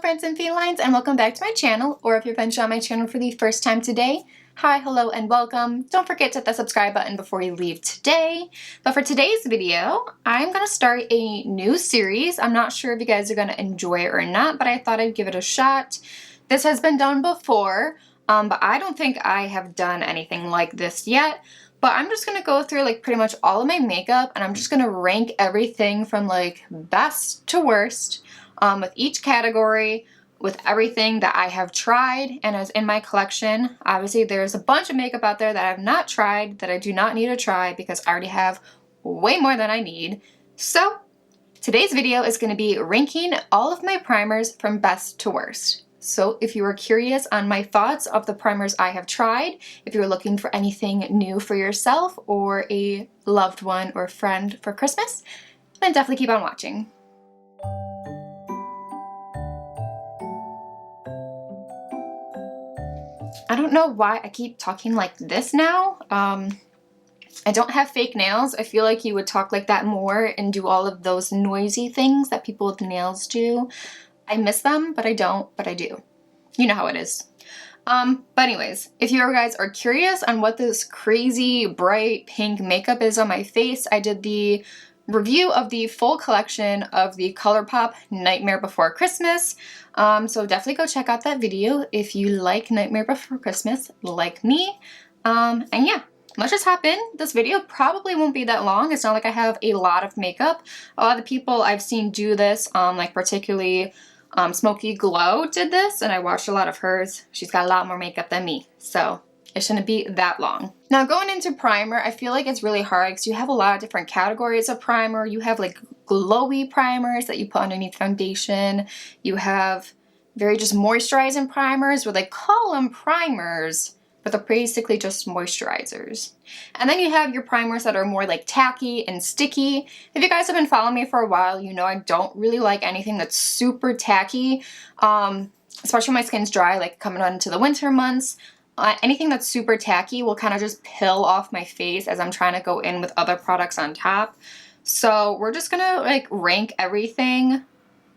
friends and felines, and welcome back to my channel, or if you're venturing on my channel for the first time today, hi, hello, and welcome. Don't forget to hit that subscribe button before you leave today. But for today's video, I'm going to start a new series. I'm not sure if you guys are going to enjoy it or not, but I thought I'd give it a shot. This has been done before, but I don't think I have done anything like this yet. But I'm just going to go through like pretty much all of my makeup, and I'm just going to rank everything from like best to worst. With each category, with everything that I have tried and is in my collection. Obviously, there's a bunch of makeup out there that I have not tried, that I do not need to try because I already have way more than I need. So, today's video is going to be ranking all of my primers from best to worst. So, if you are curious on my thoughts of the primers I have tried, if you're looking for anything new for yourself or a loved one or friend for Christmas, then definitely keep on watching. I don't know why I keep talking like this now. I don't have fake nails. I feel like you would talk like that more and do all of those noisy things that people with nails do. I miss them, but I don't, but I do. You know how it is. But anyways, if you guys are curious on what this crazy bright pink makeup is on my face, I did the review of the full collection of the ColourPop Nightmare Before Christmas. So definitely go check out that video if you like Nightmare Before Christmas like me. And yeah, let's just hop in. This video probably won't be that long. It's not like I have a lot of makeup. A lot of the people I've seen do this, like particularly Smoky Glow did this, and I watched a lot of hers. She's got a lot more makeup than me, so it shouldn't be that long. Now going into primer, I feel like it's really hard because you have a lot of different categories of primer. You have like glowy primers that you put underneath foundation. You have very just moisturizing primers where they call them primers, but they're basically just moisturizers. And then you have your primers that are more like tacky and sticky. If you guys have been following me for a while, you know I don't really like anything that's super tacky, especially when my skin's dry, like coming on into the winter months. Anything that's super tacky will kind of just peel off my face as I'm trying to go in with other products on top. So we're just gonna like rank everything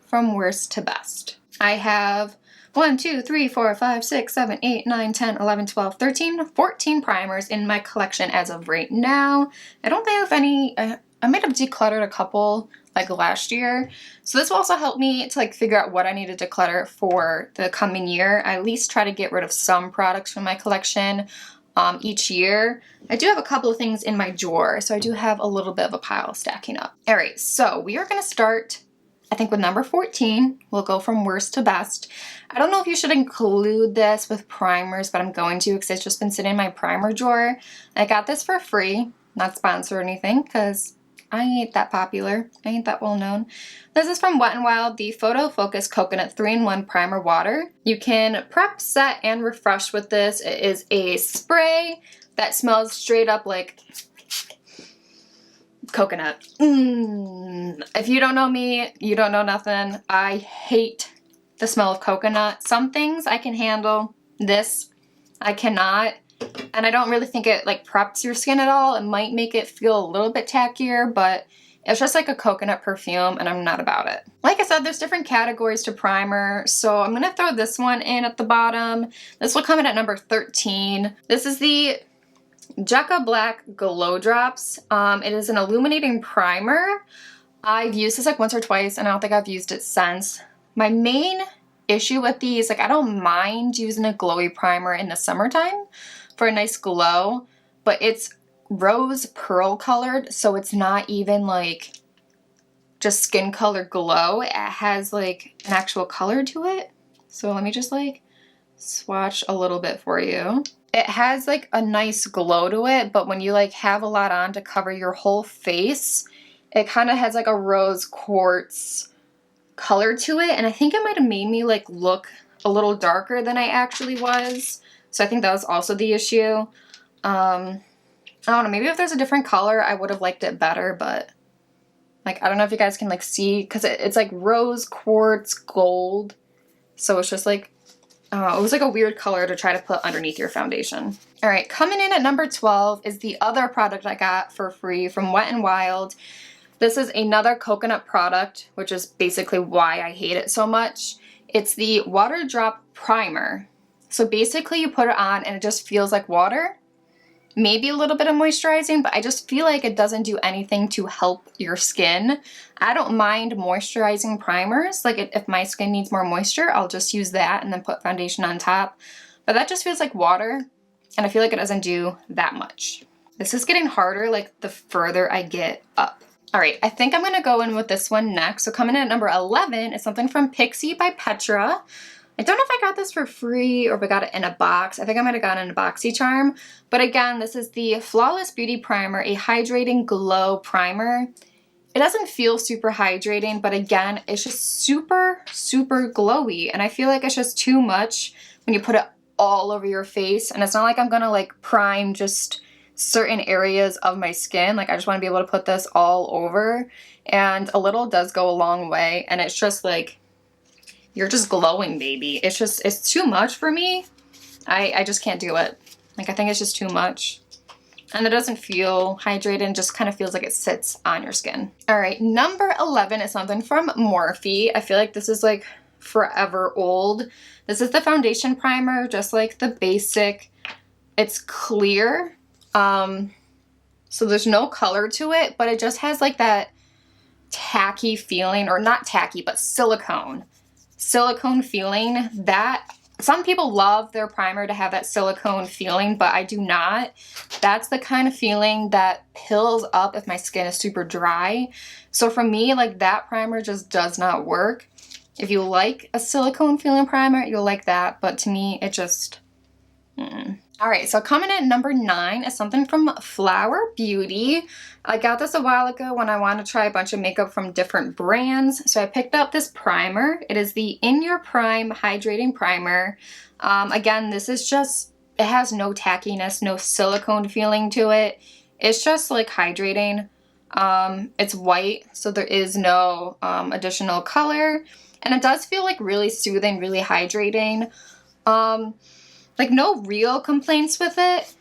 from worst to best. I have 1, 2, 3, 4, 5, 6, 7, 8, 9, 10, 11, 12, 13, 14 primers in my collection as of right now. I don't think I have any, I might have decluttered a couple like last year. So this will also help me to like figure out what I need to declutter for the coming year. I at least try to get rid of some products from my collection each year. I do have a couple of things in my drawer, so I do have a little bit of a pile stacking up. All right, so we are gonna start, I think, with number 14. We'll go from worst to best. I don't know if you should include this with primers, but I'm going to because it's just been sitting in my primer drawer. I got this for free, not sponsored or anything, because I ain't that popular. I ain't that well known. This is from Wet n Wild, the Photo Focus Coconut 3-in-1 Primer Water. You can prep, set, and refresh with this. It is a spray that smells straight up like coconut. If you don't know me, you don't know nothing. I hate the smell of coconut. Some things I can handle. This, I cannot. And I don't really think it like preps your skin at all. It might make it feel a little bit tackier, but it's just like a coconut perfume and I'm not about it. Like I said, there's different categories to primer. So I'm gonna throw this one in at the bottom. This will come in at number 13. This is the JECCA Black Glow Drops. It is an illuminating primer. I've used this like once or twice and I don't think I've used it since. My main issue with these, like I don't mind using a glowy primer in the summertime for a nice glow, but it's rose pearl colored, so it's not even like just skin color glow. It has like an actual color to it. So let me just like swatch a little bit for you. It has like a nice glow to it, but when you like have a lot on to cover your whole face, it kind of has like a rose quartz color to it, and I think it might have made me like look a little darker than I actually was. So I think that was also the issue. I don't know, maybe if there's a different color I would have liked it better, but like I don't know if you guys can like see, because it's like rose quartz gold, so it's just like it was like a weird color to try to put underneath your foundation. All right, coming in at number 12 is the other product I got for free from Wet n Wild. This is another coconut product, which is basically why I hate it so much. It's the Water Drop Primer. So basically you put it on and it just feels like water. Maybe a little bit of moisturizing, but I just feel like it doesn't do anything to help your skin. I don't mind moisturizing primers. Like if my skin needs more moisture, I'll just use that and then put foundation on top. But that just feels like water, and I feel like it doesn't do that much. This is getting harder like the further I get up. All right, I think I'm gonna go in with this one next. So coming in at number 11 is something from PIXI by Petra. I don't know if I got this for free or if I got it in a box. I think I might have gotten a BoxyCharm. But again, this is the Flawless Beauty Primer, a hydrating glow primer. It doesn't feel super hydrating, but again, it's just super, super glowy. And I feel like it's just too much when you put it all over your face. And it's not like I'm gonna like prime just certain areas of my skin. Like I just wanna be able to put this all over. And a little does go a long way. And it's just like, you're just glowing, baby. It's too much for me. I just can't do it. Like I think it's just too much. And it doesn't feel hydrated, it just kind of feels like it sits on your skin. All right, number 11 is something from Morphe. I feel like this is like forever old. This is the foundation primer, just like the basic. It's clear, so there's no color to it, but it just has like that tacky feeling, or not tacky, but silicone feeling. That some people love their primer to have that silicone feeling, but I do not. That's the kind of feeling that pills up if my skin is super dry. So for me, like that primer just does not work. If you like a silicone feeling primer, you'll like that, but to me, it just, All right, so coming in at number 9 is something from Flower Beauty. I got this a while ago when I wanted to try a bunch of makeup from different brands. So I picked up this primer. It is the In Your Prime Hydrating Primer. Again, this is just, it has no tackiness, no silicone feeling to it. It's just like hydrating. It's white, so there is no additional color. And it does feel like really soothing, really hydrating. Like no real complaints with it.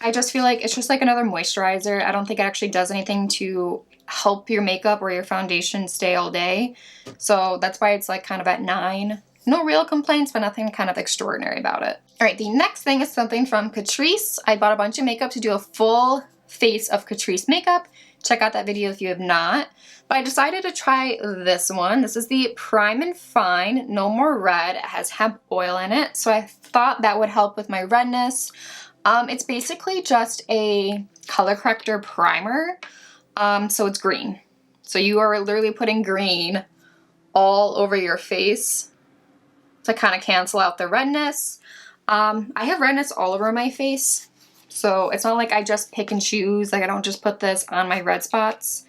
I just feel like it's just like another moisturizer. I don't think it actually does anything to help your makeup or your foundation stay all day. So that's why it's like kind of at 9. No real complaints, but nothing kind of extraordinary about it. All right, the next thing is something from CATRICE. I bought a bunch of makeup to do a full face of CATRICE makeup. Check out that video if you have not. But I decided to try this one. This is the Prime and Fine No More Red. It has hemp oil in it, so I thought that would help with my redness. It's basically just a color corrector primer, so it's green. So you are literally putting green all over your face to kind of cancel out the redness. I have redness all over my face, so it's not like I just pick and choose. Like I don't just put this on my red spots,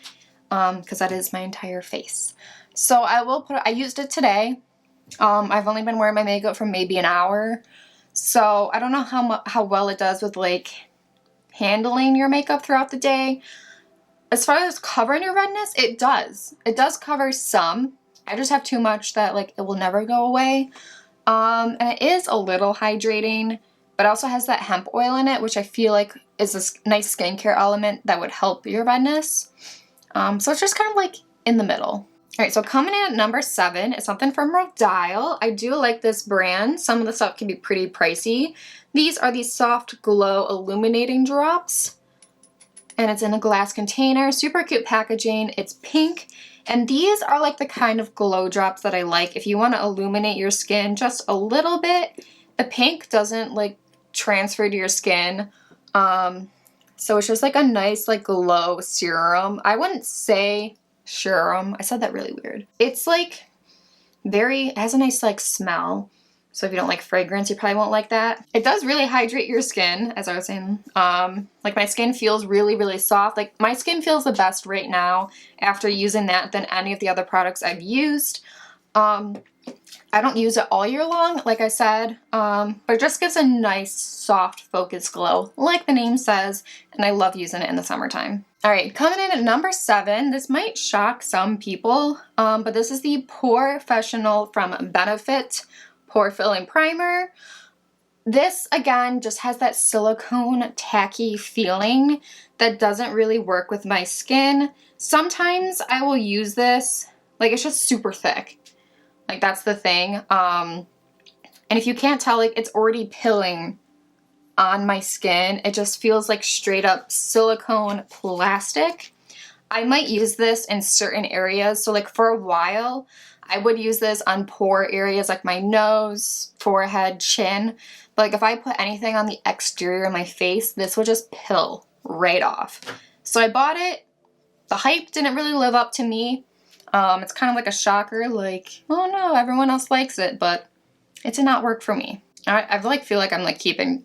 because that is my entire face. So I used it today. I've only been wearing my makeup for maybe an hour. So I don't know how well it does with like handling your makeup throughout the day. As far as covering your redness, it does. It does cover some. I just have too much that like it will never go away. And it is a little hydrating, but it also has that hemp oil in it, which I feel like is a nice skincare element that would help your redness. So it's just kind of like in the middle. All right, so coming in at number 7 is something from RODIAL. I do like this brand. Some of the stuff can be pretty pricey. These are the Soft Glow Illuminating Drops. And it's in a glass container. Super cute packaging. It's pink. And these are like the kind of glow drops that I like. If you want to illuminate your skin just a little bit, the pink doesn't like transfer to your skin. So it's just like a nice like glow serum. I wouldn't say serum. I said that really weird. It's like it has a nice like smell. So if you don't like fragrance, you probably won't like that. It does really hydrate your skin, as I was saying. Like my skin feels really, really soft. Like my skin feels the best right now after using that than any of the other products I've used. I don't use it all year long, like I said, but it just gives a nice, soft, focused glow, like the name says, and I love using it in the summertime. All right, coming in at number 7, this might shock some people, but this is the POREfessional from Benefit Pore Filling Primer. This, again, just has that silicone tacky feeling that doesn't really work with my skin. Sometimes I will use this, like it's just super thick. Like, that's the thing. And if you can't tell, like, it's already pilling on my skin. It just feels like straight up silicone plastic. I might use this in certain areas. So like for a while, I would use this on pore areas like my nose, forehead, chin. But like if I put anything on the exterior of my face, this would just pill right off. So I bought it. The hype didn't really live up to me. It's kind of like a shocker, like, oh no, everyone else likes it, but it did not work for me. I like feel like I'm like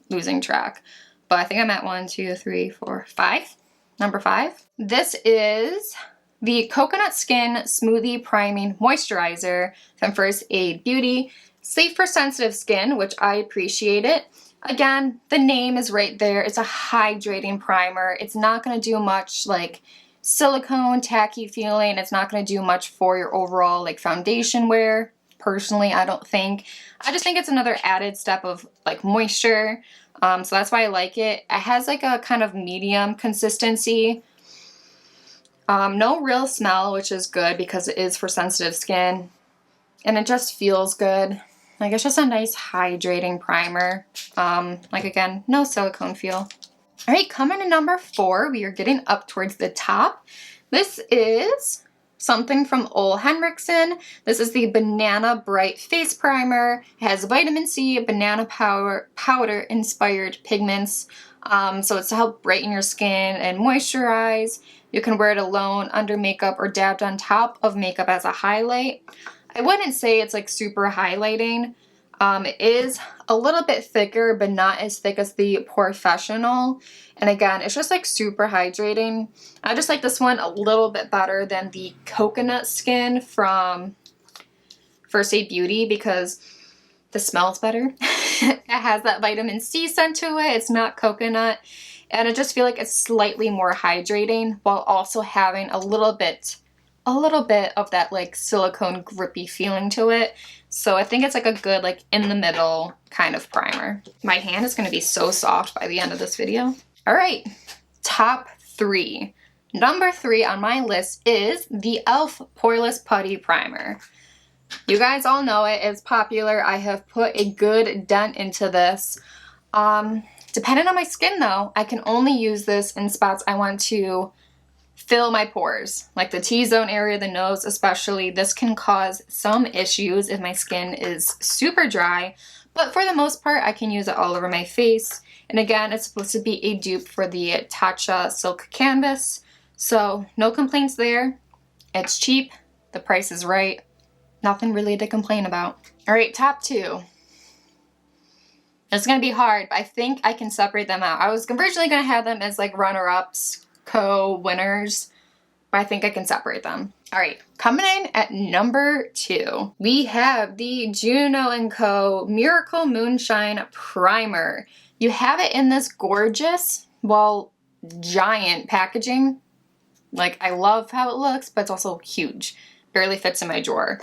losing track, but I think I'm at 1, 2, 3, 4, 5. Number 5. This is the Coconut Skin Smoothie Priming Moisturizer from First Aid Beauty. Safe for sensitive skin, which I appreciate it. Again, the name is right there. It's a hydrating primer. It's not going to do much like silicone, tacky feeling. It's not going to do much for your overall like foundation wear. Personally, I don't think. I just think it's another added step of like moisture. So that's why I like it. It has like a kind of medium consistency. No real smell, which is good because it is for sensitive skin. And it just feels good. Like it's just a nice hydrating primer. Like again, no silicone feel. All right, coming to number 4, we are getting up towards the top. This is something from Ole Henrikson. This is the Banana Bright Face Primer. It has vitamin C, banana powder inspired pigments. So it's to help brighten your skin and moisturize. You can wear it alone, under makeup, or dabbed on top of makeup as a highlight. I wouldn't say it's like super highlighting. It is a little bit thicker, but not as thick as the POREfessional. And again, it's just like super hydrating. I just like this one a little bit better than the Coconut Skin from First Aid Beauty because the smell's better. It has that vitamin C scent to it. It's not coconut. And I just feel like it's slightly more hydrating while also having a little bit of that like silicone grippy feeling to it. So I think it's like a good like in the middle kind of primer. My hand is going to be so soft by the end of this video. All right, top 3. Number 3 on my list is the E.L.F. Poreless Putty Primer. You guys all know it. It's popular. I have put a good dent into this. Depending on my skin though, I can only use this in spots I want to fill my pores, like the T-zone area, the nose especially. This can cause some issues if my skin is super dry, but for the most part, I can use it all over my face. And again, it's supposed to be a dupe for the Tatcha Silk Canvas, so no complaints there. It's cheap, the price is right, nothing really to complain about. All right, top 2. It's gonna be hard, but I think I can separate them out. I was originally gonna have them as like runner-ups, co-winners, but I think I can separate them. All right, coming in at number 2, we have the JUNO & Co. Miracle Moonshine Primer. You have it in this gorgeous, well, giant packaging. Like, I love how it looks, but it's also huge. Barely fits in my drawer.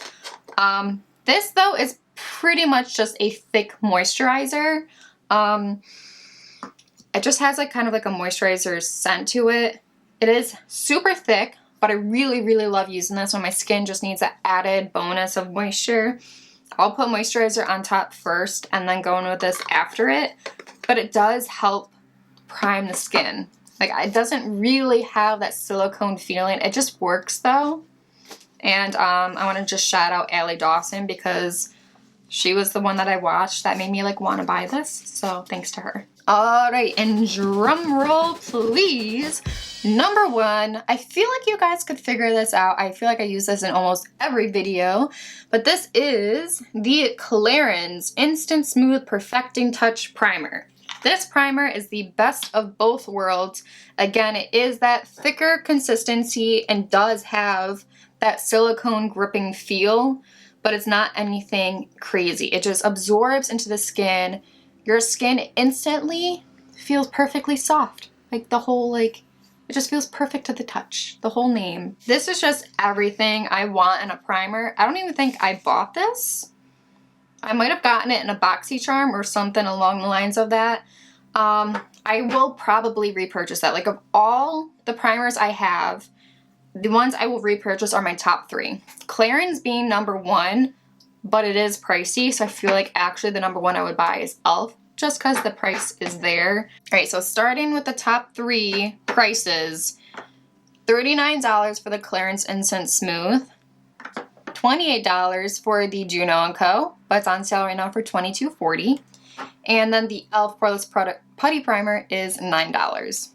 This, though, is pretty much just a thick moisturizer. It just has like kind of like a moisturizer scent to it. It is super thick, but I really, really love using this when my skin just needs that added bonus of moisture. I'll put moisturizer on top first and then go in with this after it, but it does help prime the skin. Like it doesn't really have that silicone feeling. It just works though. And I want to just shout out Allie Dawson because she was the one that I watched that made me like want to buy this. So thanks to her. All right, and drum roll please. Number 1, I feel like you guys could figure this out. I feel like I use this in almost every video, but this is the CLARINS Instant Smooth Perfecting Touch Primer. This primer is the best of both worlds. Again, it is that thicker consistency and does have that silicone gripping feel, but it's not anything crazy. It just absorbs into the skin. Your skin instantly feels perfectly soft. Like the whole, like, it just feels perfect to the touch. The whole name. This is just everything I want in a primer. I don't even think I bought this. I might have gotten it in a BoxyCharm or something along the lines of that. I will probably repurchase that. Like of all the primers I have, the ones I will repurchase are my top 3. CLARINS being number 1, but it is pricey, so I feel like actually the number one I would buy is E.L.F. just because the price is there. Alright, so starting with the top 3 prices, $39 for the Clarins Instant Smooth, $28 for the JUNO & Co., but it's on sale right now for $22.40. And then the E.L.F. Poreless Putty Primer is $9.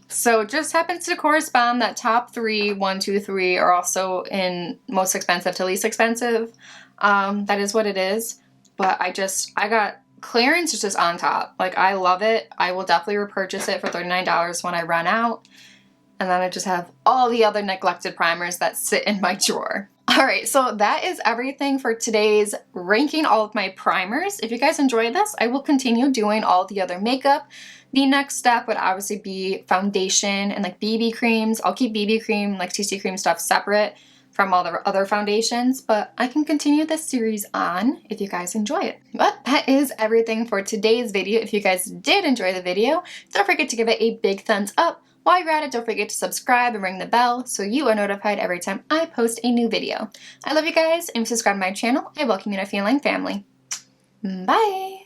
So it just happens to correspond that top 3, 1, 2, 3 are also in most expensive to least expensive. That is what it is. But I got clearance just on top. Like, I love it. I will definitely repurchase it for $39 when I run out. And then I just have all the other neglected primers that sit in my drawer. Alright, so that is everything for today's ranking all of my primers. If you guys enjoyed this, I will continue doing all the other makeup. The next step would obviously be foundation and like BB creams. I'll keep BB cream, like CC cream stuff separate from all the other foundations, but I can continue this series on if you guys enjoy it. But that is everything for today's video. If you guys did enjoy the video, don't forget to give it a big thumbs up. While you're at it, don't forget to subscribe and ring the bell so you are notified every time I post a new video. I love you guys, and if you subscribe to my channel, I welcome you to Feline family. Bye!